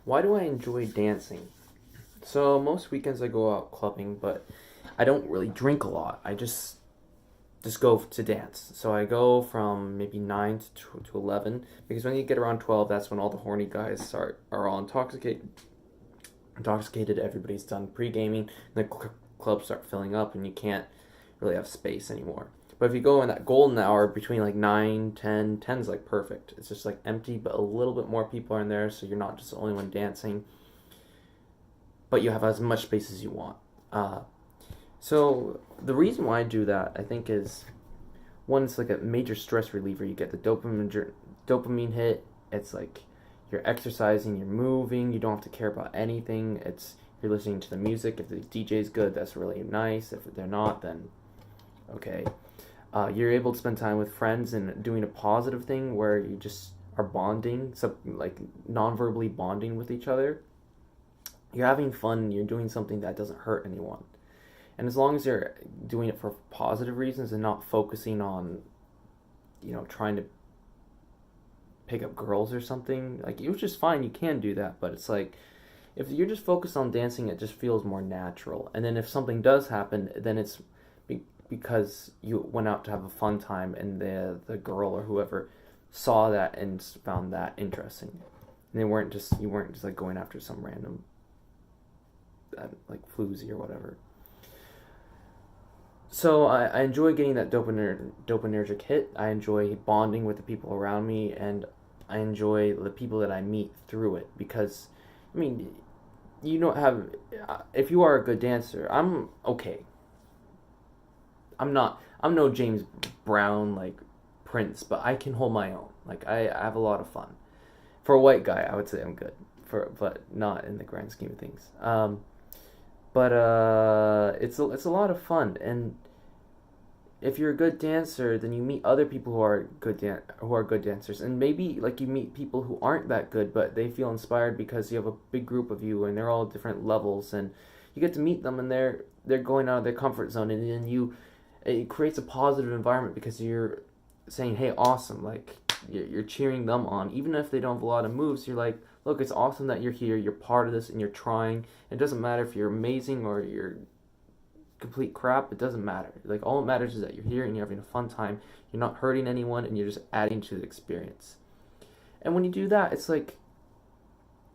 Why do I enjoy dancing? So most weekends I go out clubbing, but I don't really drink a lot. I just go to dance. So I go from maybe 9 to 11 because when you get around 12, that's when all the horny guys are all intoxicated. Intoxicated, everybody's done pre-gaming, and the clubs start filling up and you can't really have space anymore. But if you go in that golden hour between like 9, 10, 10 is like perfect. It's just like empty, but a little bit more people are in there, so you're not just the only one dancing, but you have as much space as you want. So the reason why I do that, I think, is one, it's like a major stress reliever. You get the dopamine hit. It's like you're exercising, you're moving, you don't have to care about anything. It's you're listening to the music. If the DJ is good, that's really nice. If they're not, then okay. You're able to spend time with friends and doing a positive thing where you just are bonding, so like non-verbally bonding with each other. You're having fun. You're doing something that doesn't hurt anyone. And as long as you're doing it for positive reasons and not focusing on, trying to pick up girls or something, like it was just fine. You can do that, but it's like if you're just focused on dancing, it just feels more natural. And then if something does happen, then it's because you went out to have a fun time, and the girl or whoever saw that and found that interesting. And you weren't just like going after some random like floozy or whatever. So I enjoy getting that dopaminergic hit. I enjoy bonding with the people around me, and I enjoy the people that I meet through it. Because, I mean, you don't have. If you are a good dancer, I'm okay. I'm not. I'm no James Brown like Prince, but I can hold my own. Like I have a lot of fun. For a white guy, I would say I'm good. But not in the grand scheme of things. But it's a lot of fun, and if you're a good dancer, then you meet other people who are good dancers, and maybe like you meet people who aren't that good, but they feel inspired because you have a big group of you, and they're all different levels, and you get to meet them, and they're going out of their comfort zone, and then it creates a positive environment because you're saying, "Hey, awesome!" Like you're cheering them on, even if they don't have a lot of moves. You're like, "Look, it's awesome that you're here. You're part of this, and you're trying. It doesn't matter if you're amazing or you're complete crap. It doesn't matter. Like all it matters is that you're here and you're having a fun time. You're not hurting anyone, and you're just adding to the experience." And when you do that, it's like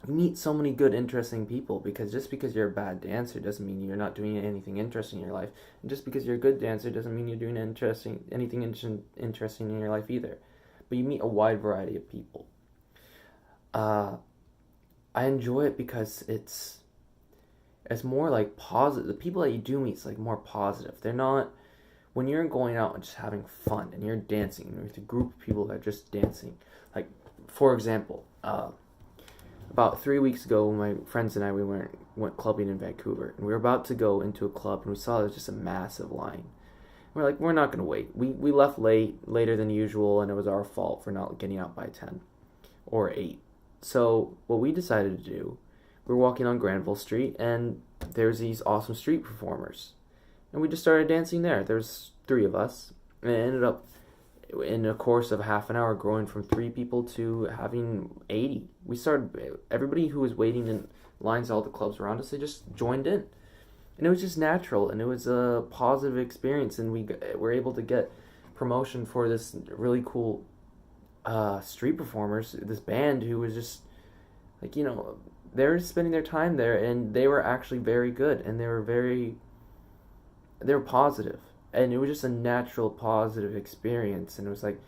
you meet so many good, interesting people, because just because you're a bad dancer doesn't mean you're not doing anything interesting in your life. And just because you're a good dancer doesn't mean you're doing interesting in your life either. But you meet a wide variety of people. Uh, I enjoy it because it's more like positive. The people that you do meet is like more positive. They're not when you're going out and just having fun and you're dancing and with a group of people that are just dancing. Like for example, about 3 weeks ago, my friends and I went clubbing in Vancouver, and we were about to go into a club, and we saw there was just a massive line. We're like, we're not gonna wait. We left later than usual, and it was our fault for not getting out by 10 or 8. So what we decided to do, we were walking on Granville Street, and there's these awesome street performers, and we just started dancing there. There's 3 of us, and it ended up in a course of half an hour growing from 3 people to having 80. We started, everybody who was waiting in lines at all the clubs around us, they just joined in, and it was just natural, and it was a positive experience, and we were able to get promotion for this really cool street performers, this band who was just like, they were spending their time there, and they were actually very good, and they were positive, and it was just a natural positive experience. And it was like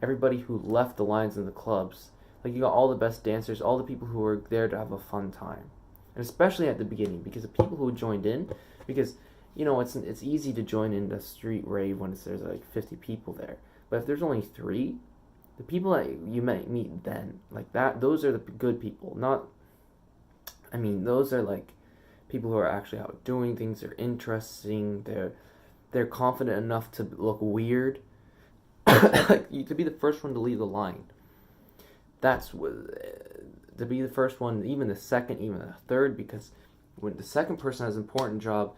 everybody who left the lines in the clubs, like you got all the best dancers, all the people who were there to have a fun time, and especially at the beginning, because the people who joined in, because it's easy to join in a street rave when there's like 50 people there, but if there's only 3, the people that you might meet then, like that, those are the good people. Not, I mean, those are like people who are actually out doing things. They're interesting. They're confident enough to look weird. Like you to be the first one to leave the line. That's to be the first one, even the second, even the third, because when the second person has an important job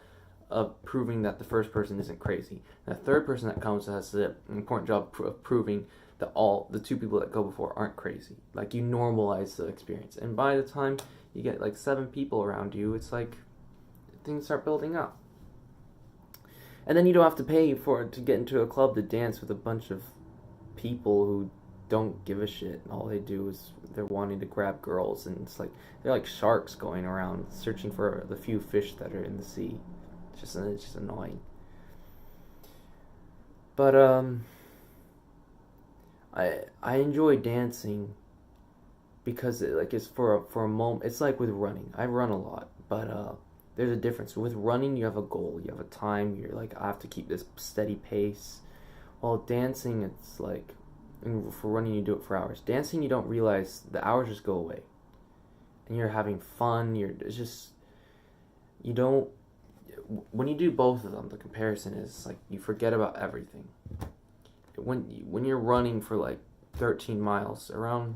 of proving that the first person isn't crazy. And the third person that comes has the important job of proving the two people that go before aren't crazy. Like, you normalize the experience, and by the time you get like 7 people around you, it's like things start building up. And then you don't have to pay to get into a club to dance with a bunch of people who don't give a shit. All they do is they're wanting to grab girls, and it's like they're like sharks going around searching for the few fish that are in the sea. It's just annoying. But I enjoy dancing because it's for a moment. It's like with running. I run a lot, but there's a difference. With running, you have a goal, you have a time. You're like, I have to keep this steady pace. While dancing, it's like, and for running, you do it for hours. Dancing, you don't realize the hours just go away, and you're having fun. It's just, you don't. When you do both of them, the comparison is like you forget about everything. When you're running for like 13 miles, around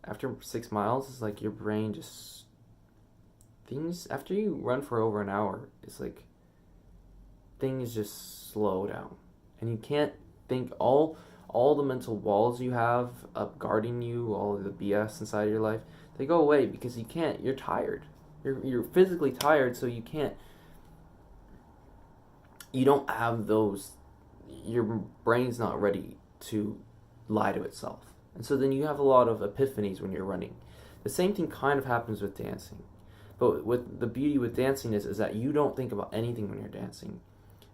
after 6 miles, it's like your brain just things after you run for over an hour, it's like things just slow down, and you can't think all the mental walls you have up guarding you, all of the BS inside your life, they go away because you can't. You're tired. You're physically tired, so you can't. You don't have those. Your brain's not ready to lie to itself, and so then you have a lot of epiphanies when you're running. The same thing kind of happens with dancing, but with the beauty with dancing is that you don't think about anything when you're dancing,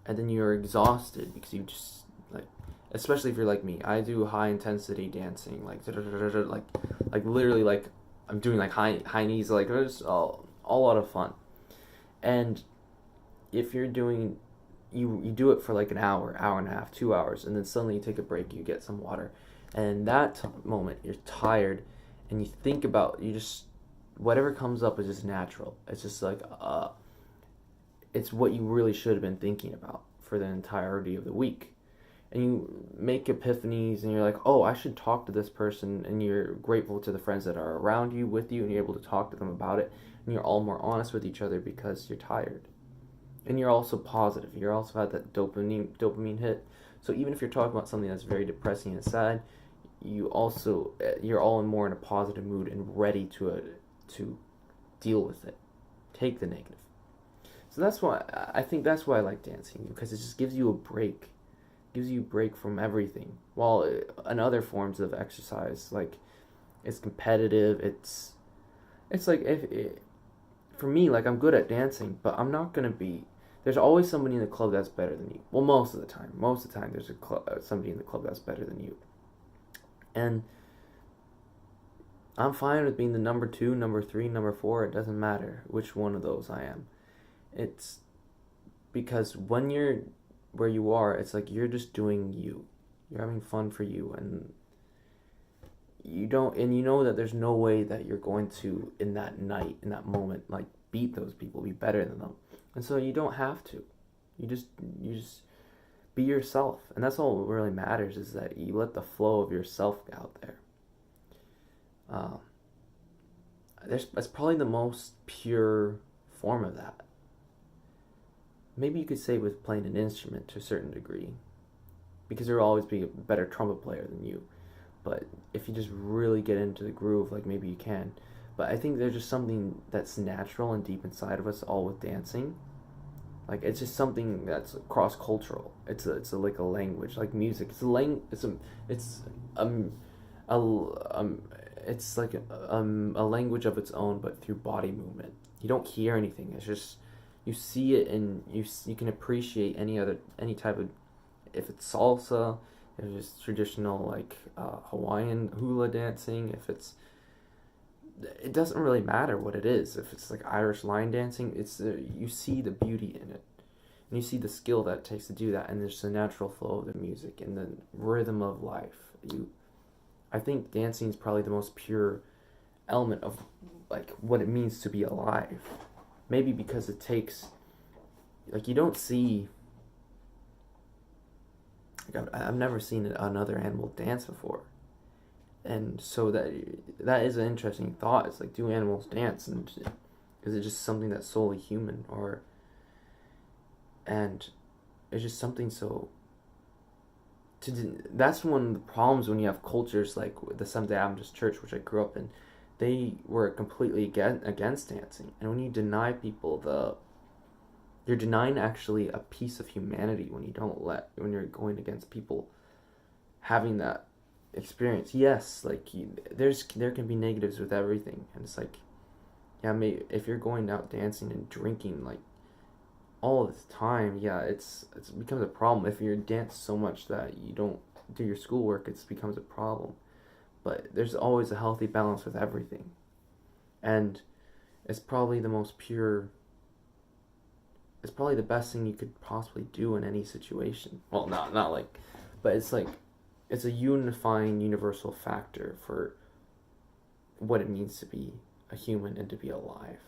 and then you're exhausted because you just like, especially if you're like me, I do high intensity dancing, like literally like I'm doing like high knees, like it's all a lot of fun. And if you're doing you do it for like an hour and a half, 2 hours, and then suddenly you take a break, you get some water, and that moment you're tired, and you think about, you just, whatever comes up is just natural. It's just like it's what you really should have been thinking about for the entirety of the week. And you make epiphanies, and you're like, oh, I should talk to this person, and you're grateful to the friends that are around you with you, and you're able to talk to them about it, and you're all more honest with each other because you're tired. And you're also positive. You're also had that dopamine hit. So even if you're talking about something that's very depressing and sad, you're all more in a positive mood and ready to deal with it, take the negative. So that's why I think that's why I like dancing, because it just gives you a break, from everything. While in other forms of exercise, like, it's competitive. It's like for me, like, I'm good at dancing, but I'm not gonna be. There's always somebody in the club that's better than you. Well, most of the time there's somebody in the club that's better than you. And I'm fine with being the number 2, number 3, number 4. It doesn't matter which one of those I am. It's because when you're where you are, it's like you're just doing you. You're having fun for you, and you know that there's no way that you're going to, in that night, in that moment, like, beat those people, be better than them. And so you don't have to. You just be yourself. And that's all that really matters, is that you let the flow of yourself out there. That's probably the most pure form of that. Maybe you could say with playing an instrument to a certain degree, because there will always be a better trumpet player than you. But if you just really get into the groove, like, maybe you can. But I think there's just something that's natural and deep inside of us all with dancing. Like, it's just something that's cross-cultural. It's like a language, like music. It's like a language of its own, but through body movement. You don't hear anything. It's just, you see it, and you can appreciate any type of, if it's salsa, if it's traditional, like, Hawaiian hula dancing, it doesn't really matter what it is. If it's like Irish line dancing, you see the beauty in it, and you see the skill that it takes to do that, and there's the natural flow of the music and the rhythm of life. I think dancing is probably the most pure element of, like, what it means to be alive. Maybe because it takes, like, you don't see. Like, I've never seen another animal dance before. And so that is an interesting thought. It's like, do animals dance, and is it just something that's solely human, and it's just something so that's one of the problems when you have cultures like the Seventh Day Adventist Church, which I grew up in. They were completely against dancing, and when you deny people you're denying actually a piece of humanity when when you're going against people having that experience. Yes, like there can be negatives with everything, and it's like, yeah, maybe if you're going out dancing and drinking like all the time, yeah, it becomes a problem. If you dance so much that you don't do your schoolwork, it becomes a problem. But there's always a healthy balance with everything, and it's probably the most pure. It's probably the best thing you could possibly do in any situation. Well, not like, but it's like, it's a unifying universal factor for what it means to be a human and to be alive.